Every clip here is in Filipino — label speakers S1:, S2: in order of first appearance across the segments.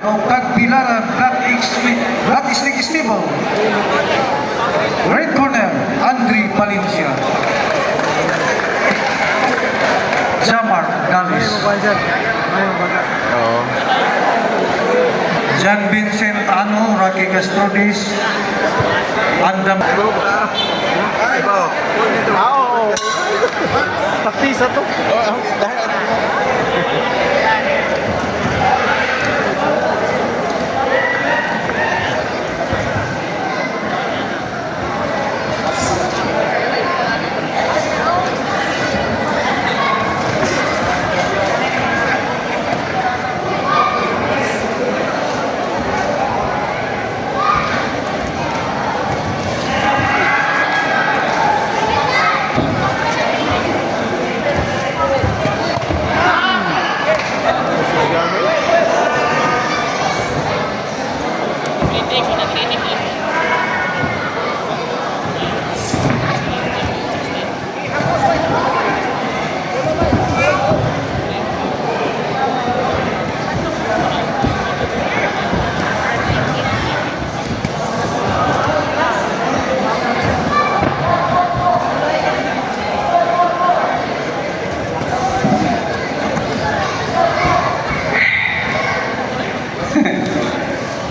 S1: o Tagbilaran, Black Snake Stable. Red corner, Andre Valencia. Jamar Galis.
S2: Oo.
S1: Jan Vincent Ano, Rocky Castrodes, Andam.
S2: Oo. Taktisa to.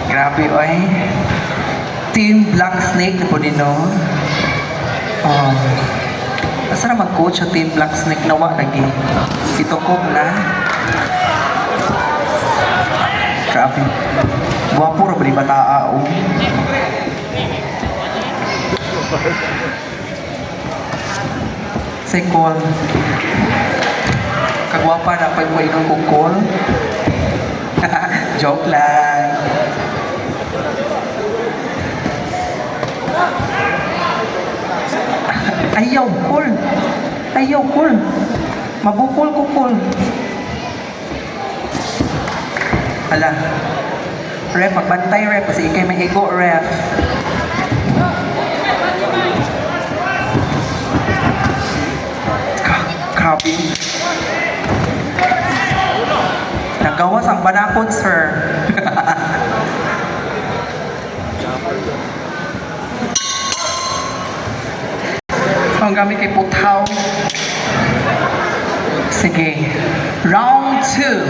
S3: Grabe, oy. Team Black Snake na po din, no? Oh. Asa na mag-coach sa Team Black Snake na wa lagi? Ito ko na. Grabe. Guwapo ra ba di bataa, oh. Say call. Kagwapa na pag mo ikang kukol. Joke lang. Ayaw, cool. Ayaw, cool. Mabukol ko, cool. Ala. Ref, magbantay, ref. Kasi ikay may ego, ref. Grabe. Nagawas ang banakot, sir. Ang gamit kay Putaw. Sige. Round 2.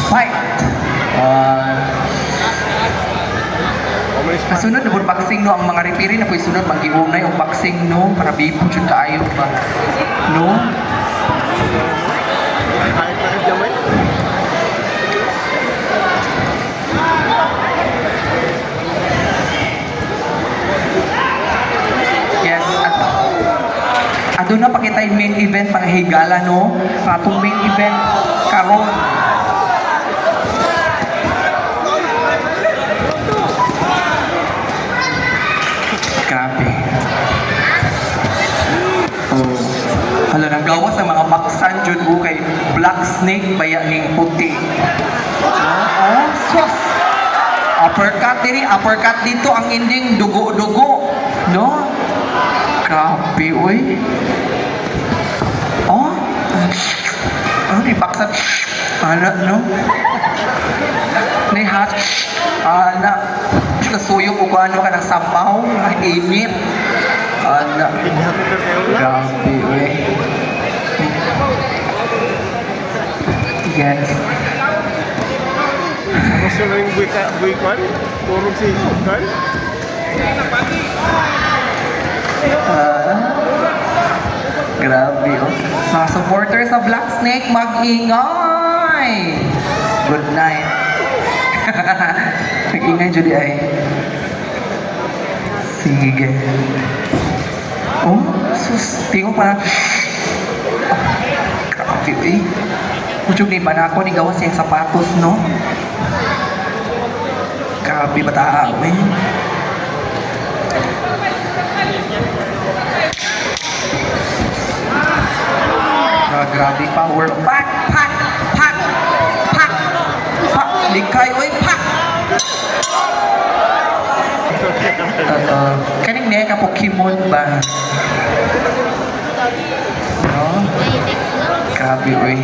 S3: Fight. Kasunod na po boxing, no? Ang mga referee na po isunod mag-iunay ang boxing, no? Para bipo dyan kaayo ba? No? Yes. At doon na pakita yung main event pang higala, no? Atong main event karon. Grabe. Oh. Hala, nagawa sa mga baksan dyan ko kay Black Snake bayaning puti. Oh, sus! Uppercut dito ang ending dugo-dugo. No? Grabe, uy. Oh? Ano ni baksan? Hala, no? Nihat. Hala. Kasuyo ko kung ano ka ng sabaw. Init. Hala. Grabe, uy. Yes.
S2: Ano sila yung buikon? Purong si Kan?
S3: Grabe, oh. Mga supporters sa Black Snake, mag-ingay! Good night. Mag-ingay, Judy, ay. Sige. Oh, sus. Tingko parang... Grabe, eh. Kutsog ni Banako, ni gawas yung sapatos, no? Grabe, bataa, eh. Grabe power. Pak! Pak! Pak! Pak! Pak! Likay, oy! Pak! Kaning niya ka Pokemon ba? No? Grabe, oy.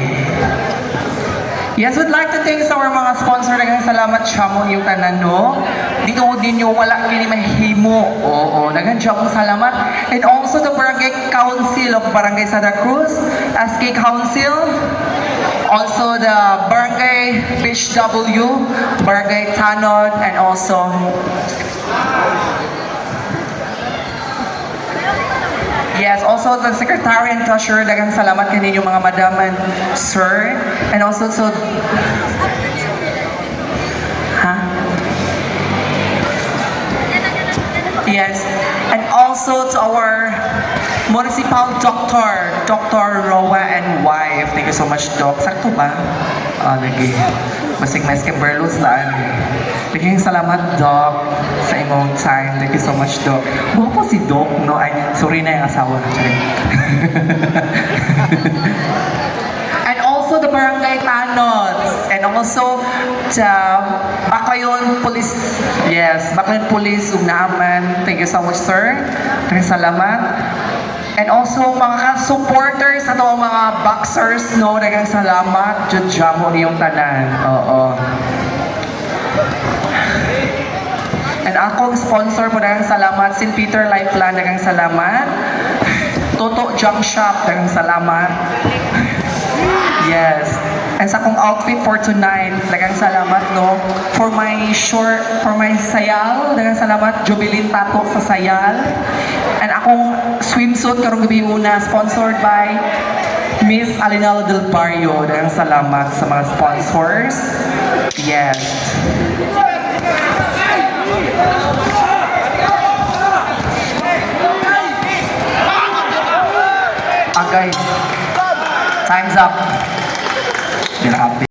S3: Yes, would like to thank sa our mga sponsor. Daghang salamat Chamo yung tanan, no? Dito din yung wala kini mahimo. Oo, daghang Chamo salamat. And also the Barangay Council of Barangay Santa Cruz, SK Council. Also the Barangay BHW, Barangay Tanod, and also yes, also the Secretary and Treasurer, daghang salamat kaninyo mga madam and sir. And also yes, and also to our municipal doctor, Dr. Roa and wife. Thank you so much, Doc. Sakto ba? Lagi. Basig mas Kimberlos laan. Daghang salamat, Doc, sa imong time. Thank you so much, Doc. Buha po si Doc, no? Ay, sorry na yung asawa. And also the Barangay Tanods. And also the Baclayon Police. Yes, Baclayon Police, Ugnaman. Thank you so much, sir. Daghang salamat. And also mga supporters at mga boxers, no? Daghang salamat. Judjamo niyong tanan. Oo. And akong sponsor po, daghang salamat. St. Peter Life Plan, daghang salamat. Toto Junk Shop, daghang salamat. Yes. And sa akong outfit for tonight, daghang salamat, no? For my sayal, daghang salamat. Jubilin Tato sa sayal. And akong swimsuit karong gabi muna, sponsored by Miss Alinal Del Barrio. Daghang salamat sa mga sponsors. Yes. Okay. Time's up. You're happy.